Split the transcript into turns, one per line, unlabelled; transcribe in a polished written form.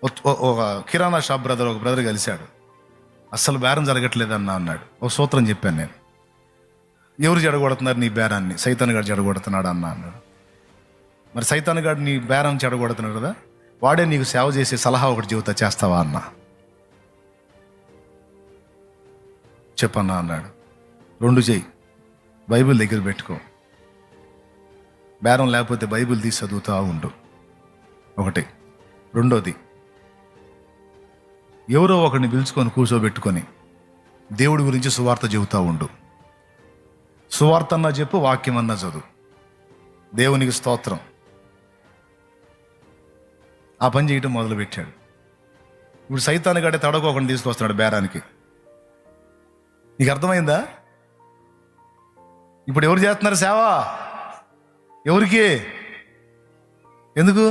ఒక కిరాణా shop brother, ఒక brother కలిశాడు. అస్సలు బేరం జరగట్లేదన్నా అన్నాడు. ఒక సూత్రం చెప్పాను నేను. ఎవరు చెడగొడుతున్నారు నీ బేరాన్ని? సైతాన్ గారు చెడగొడుతున్నాడు అన్నాడు. మరి సైతాన్ గారు నీ బేరం చెడగొడుతున్నాడు కదా, వాడే నీకు సేవ చేసే సలహా ఒకటి చెబుతా, చేస్తావా అన్నా. చెప్పన్నా అన్నాడు. 2 చెయ్యి, బైబిల్ దగ్గర పెట్టుకో, బేరం లేకపోతే బైబిల్ తీసి చదువుతా ఉండు, ఒకటి. రెండోది, ఎవరో ఒకరిని పిలుచుకొని కూర్చోబెట్టుకొని దేవుడి గురించి సువార్త చెబుతూ ఉండు. సువార్త అన్నా చెప్పు, వాక్యం అన్నా చదువు. దేవునికి స్తోత్రం. ఆ పని చేయటం మొదలుపెట్టాడు. ఇప్పుడు సైతాన్ గడే తడకోకుండా తీసుకొస్తున్నాడు బేరానికి. నీకు అర్థమైందా? ఇప్పుడు ఎవరు చేస్తున్నారు సేవ? ఎవరికి? ఎందుకు?